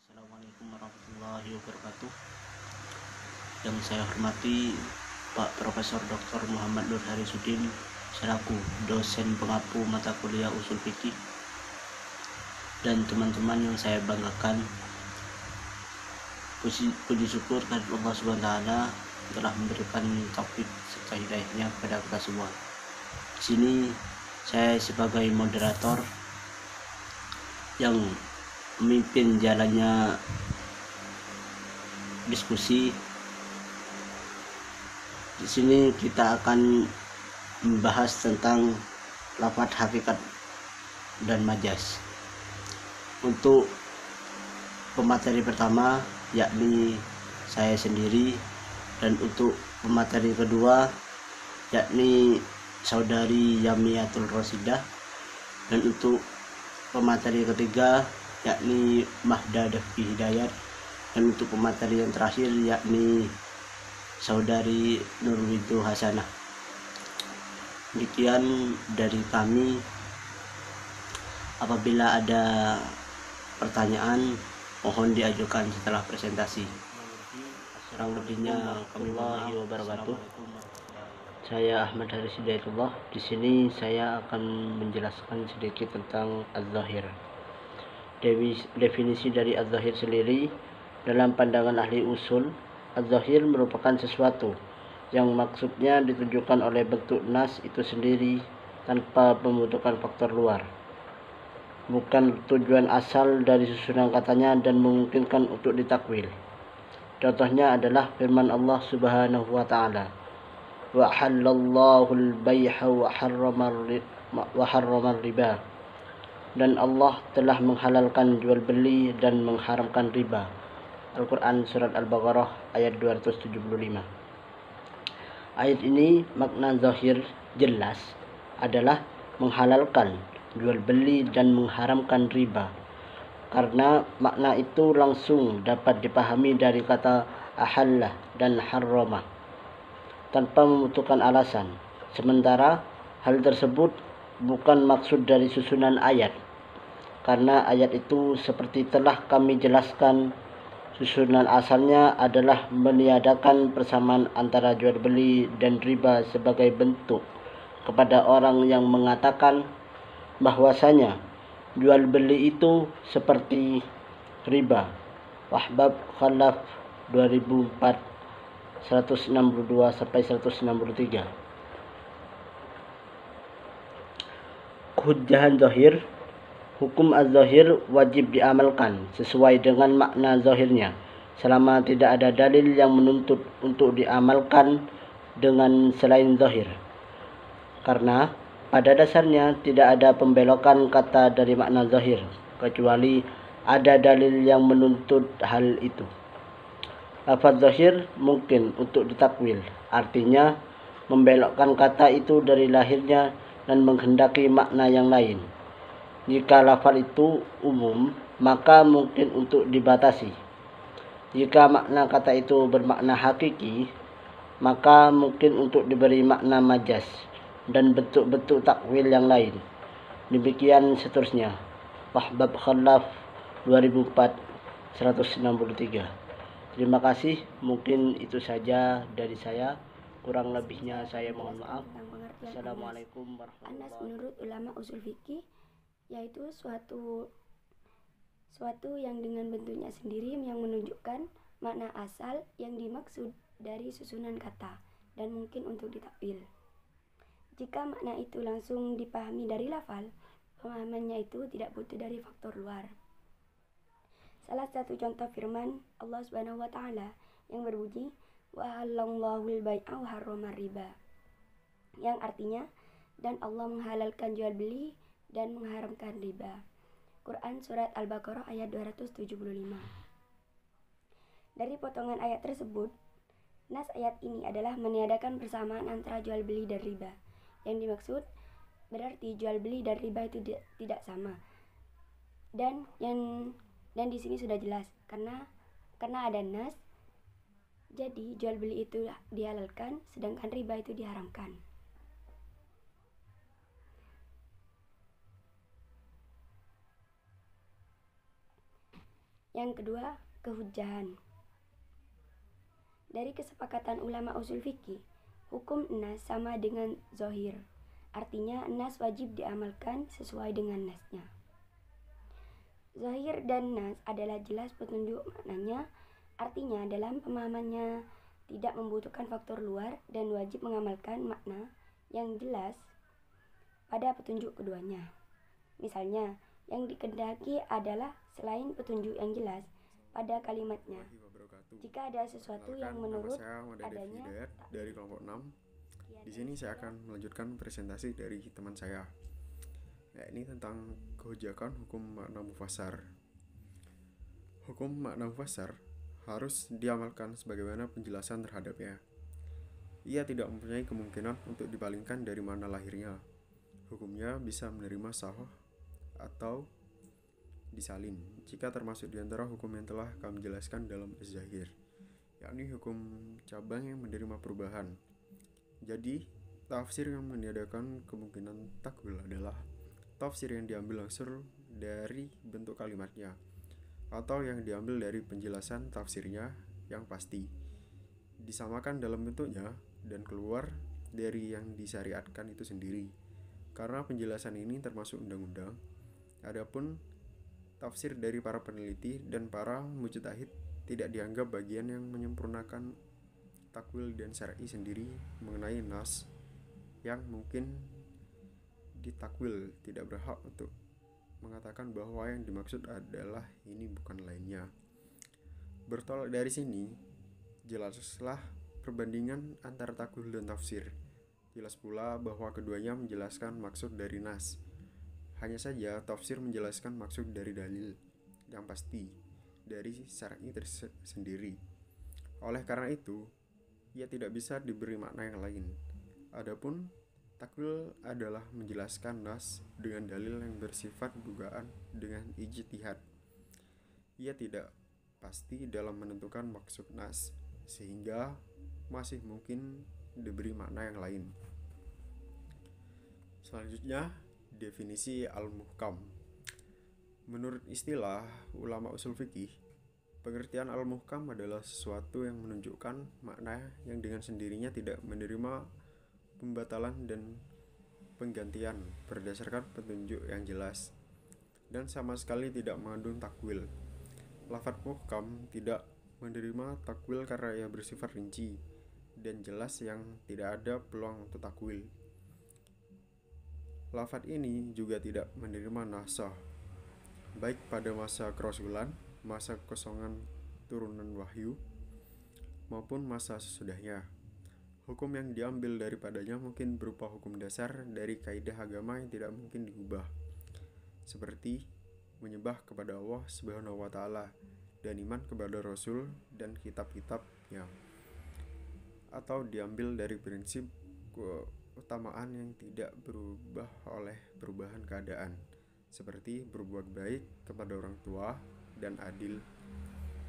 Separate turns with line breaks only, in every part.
Assalamualaikum warahmatullahi wabarakatuh. Yang saya hormati Pak Profesor Dr. Muhammad Nur Harisuddin selaku dosen pengampu mata kuliah usul fikih, dan teman-teman yang saya banggakan. Puji syukur kepada Allah Subhanahu wa taala telah memberikan taufik serta hidayahnya kepada kita semua. Di sini saya sebagai moderator yang memimpin jalannya diskusi. Di sini kita akan membahas tentang lafadz hakikat dan majas. Untuk pemateri pertama yakni saya sendiri, dan untuk pemateri kedua yakni saudari Yamiatul Rosidah, dan untuk pemateri ketiga yakni Mahda Devi Hidayat, dan untuk pemateri yang terakhir yakni saudari Nurwidu Hasanah. Demikian dari kami. Apabila ada pertanyaan mohon diajukan setelah presentasi. Kurang lebihnya kami mohon wabarakatuh. Saya Ahmad Haris Hidayatullah. Di sini saya akan menjelaskan sedikit tentang az-zahir. Definisi dari az-zahir sendiri dalam pandangan ahli usul, az-zahir merupakan sesuatu yang maksudnya ditunjukkan oleh bentuk nas itu sendiri tanpa membutuhkan faktor luar, bukan tujuan asal dari susunan katanya dan memungkinkan untuk ditakwil. Contohnya adalah firman Allah Subhanahu wa taala, wa halallahu al-bai'a wa harrama riba, dan Allah telah menghalalkan jual beli dan mengharamkan riba. Al-Quran surat Al-Baqarah ayat 275. Ayat ini makna zahir jelas adalah menghalalkan jual beli dan mengharamkan riba, karena makna itu langsung dapat dipahami dari kata ahalla dan harrama tanpa membutuhkan alasan. Sementara hal tersebut bukan maksud dari susunan ayat, karena ayat itu seperti telah kami jelaskan, susunan asalnya adalah meniadakan persamaan antara jual beli dan riba sebagai bentuk kepada orang yang mengatakan bahwasanya jual beli itu seperti riba. Wahbab Khalaf 2004 162 sampai 163. Hujjahan zahir. Hukum az-zahir wajib diamalkan sesuai dengan makna zahirnya selama tidak ada dalil yang menuntut untuk diamalkan dengan selain zahir, karena pada dasarnya tidak ada pembelokan kata dari makna zahir kecuali ada dalil yang menuntut hal itu. Lafaz zahir mungkin untuk ditakwil, artinya membelokkan kata itu dari lahirnya dan menghendaki makna yang lain. Jika lafaz itu umum, maka mungkin untuk dibatasi. Jika makna kata itu bermakna hakiki, maka mungkin untuk diberi makna majas dan bentuk-bentuk takwil yang lain. Demikian seterusnya. Wahbab Khalaf 2004 163. Terima kasih. Mungkin itu saja dari saya. Kurang lebihnya saya mohon maaf. Assalamualaikum warahmatullahi wabarakatuh.
Menurut ulama usul fikih, yaitu suatu yang dengan bentuknya sendiri yang menunjukkan makna asal yang dimaksud dari susunan kata dan mungkin untuk ditakwil. Jika makna itu langsung dipahami dari lafal, pemahamannya itu tidak butuh dari faktor luar. Salah satu contoh firman Allah Subhanahu wa taala yang berbunyi wa halallahu al-bai'a wa harrama riba, yang artinya dan Allah menghalalkan jual beli dan mengharamkan riba. Quran surat Al-Baqarah ayat 275. Dari potongan ayat tersebut, nas ayat ini adalah meniadakan persamaan antara jual beli dan riba. Yang dimaksud berarti jual beli dan riba itu tidak sama. Dan di sini sudah jelas karena ada nas, jadi jual beli itu dihalalkan sedangkan riba itu diharamkan. Yang kedua, kehujahan. Dari kesepakatan ulama usul fikih, hukum nas sama dengan zahir. Artinya nas wajib diamalkan sesuai dengan nasnya. Zahir dan nas adalah jelas petunjuk maknanya, artinya dalam pemahamannya tidak membutuhkan faktor luar dan wajib mengamalkan makna yang jelas pada petunjuk keduanya. Misalnya, yang dikehendaki adalah selain petunjuk yang jelas pada kalimatnya. Jika ada sesuatu yang menurut adanya
dari kelompok 6, di sini saya akan melanjutkan presentasi dari teman saya. Ini tentang kehujakan hukum makna mufassar. Hukum makna mufassar harus diamalkan sebagaimana penjelasan terhadapnya. Ia tidak mempunyai kemungkinan untuk dipalingkan dari mana lahirnya. Hukumnya bisa menerima sahih atau disalin jika termasuk di antara hukum yang telah kami jelaskan dalam az-zahir, yakni hukum cabang yang menerima perubahan. Jadi, tafsir yang meniadakan kemungkinan takwil adalah tafsir yang diambil langsung dari bentuk kalimatnya atau yang diambil dari penjelasan tafsirnya yang pasti, disamakan dalam bentuknya dan keluar dari yang disyariatkan itu sendiri. Karena penjelasan ini termasuk undang-undang, adapun tafsir dari para peneliti dan para mujtahid tidak dianggap bagian yang menyempurnakan takwil dan syar'i sendiri mengenai nas yang mungkin ditakwil, tidak berhak untuk mengatakan bahwa yang dimaksud adalah ini bukan lainnya. Bertolak dari sini, jelaslah perbandingan antara takwil dan tafsir. Jelas pula bahwa keduanya menjelaskan maksud dari nas. Hanya saja tafsir menjelaskan maksud dari dalil yang pasti dari syar'i tersendiri. Oleh karena itu, ia tidak bisa diberi makna yang lain. Adapun takwil adalah menjelaskan nas dengan dalil yang bersifat dugaan dengan ijtihad. Ia tidak pasti dalam menentukan maksud nas, sehingga masih mungkin diberi makna yang lain. Selanjutnya, definisi al-muhkam. Menurut istilah ulama usul fikih, pengertian al-muhkam adalah sesuatu yang menunjukkan makna yang dengan sendirinya tidak menerima pembatalan dan penggantian berdasarkan petunjuk yang jelas dan sama sekali tidak mengandung takwil. Lafaz muhkam tidak menerima takwil karena ia bersifat rinci dan jelas yang tidak ada peluang untuk takwil. Lafaz ini juga tidak menerima nasakh, baik pada masa kerasulan, masa kekosongan turunan wahyu, maupun masa sesudahnya. Hukum yang diambil daripadanya mungkin berupa hukum dasar dari kaidah agama yang tidak mungkin diubah, seperti menyembah kepada Allah Subhanahu wa Ta'ala dan iman kepada Rasul dan kitab-kitabnya, atau diambil dari prinsip keutamaan yang tidak berubah oleh perubahan keadaan, seperti berbuat baik kepada orang tua dan adil.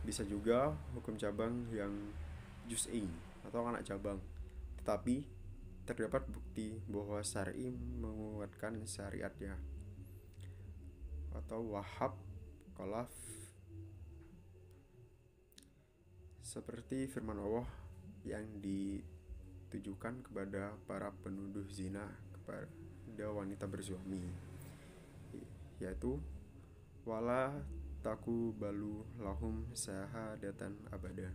Bisa juga hukum cabang yang juz'i atau anak cabang, tetapi terdapat bukti bahwa syar'i menguatkan syariatnya, atau wahab qalaf, seperti firman Allah yang ditujukan kepada para penuduh zina kepada wanita bersuami, yaitu wala takubalu lahum syahadatan abada,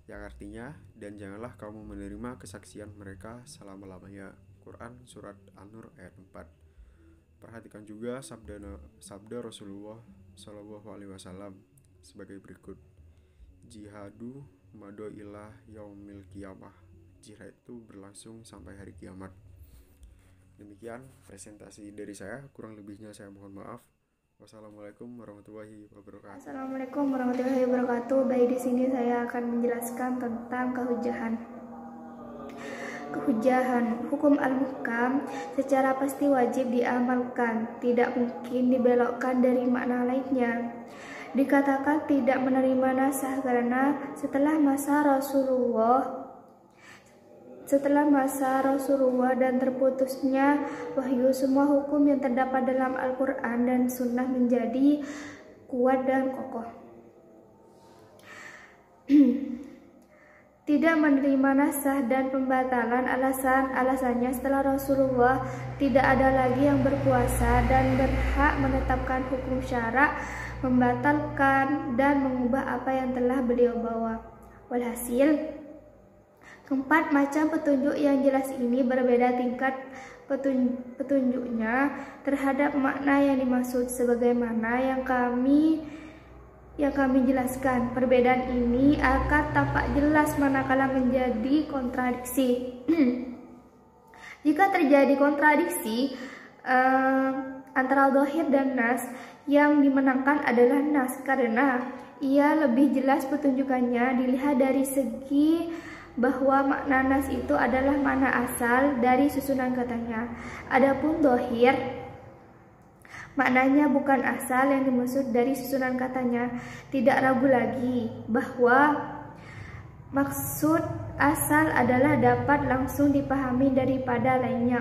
yang artinya dan janganlah kamu menerima kesaksian mereka selama-lamanya. Quran surat An-Nur ayat 4. Perhatikan juga sabda Rasulullah SAW sebagai berikut: jihadu mado ilah yaumil qiyamah. Jihad itu berlangsung sampai hari kiamat. Demikian presentasi dari saya, kurang lebihnya saya mohon maaf. Wassalamualaikum warahmatullahi wabarakatuh.
Assalamualaikum warahmatullahi wabarakatuh. Baik, di sini saya akan menjelaskan tentang kehujahan. Kehujahan, hukum al-muhkam secara pasti wajib diamalkan, tidak mungkin dibelokkan dari makna lainnya. Dikatakan tidak menerima nasakh karena setelah masa Rasulullah dan terputusnya wahyu, semua hukum yang terdapat dalam Al-Quran dan Sunnah menjadi kuat dan kokoh. tidak menerima nasah dan pembatalan alasannya setelah Rasulullah tidak ada lagi yang berkuasa dan berhak menetapkan hukum syara, membatalkan dan mengubah apa yang telah beliau bawa. Walhasil, keempat macam petunjuk yang jelas ini berbeda tingkat petunjuknya terhadap makna yang dimaksud, sebagaimana yang kami jelaskan. Perbedaan ini akan tampak jelas manakala menjadi kontradiksi. Jika terjadi kontradiksi antara zahir dan nas, yang dimenangkan adalah nas karena ia lebih jelas petunjukannya dilihat dari segi bahwa makna nas itu adalah makna asal dari susunan katanya. Adapun zahir, maknanya bukan asal yang dimaksud dari susunan katanya. Tidak ragu lagi bahwa maksud asal adalah dapat langsung dipahami daripada lainnya.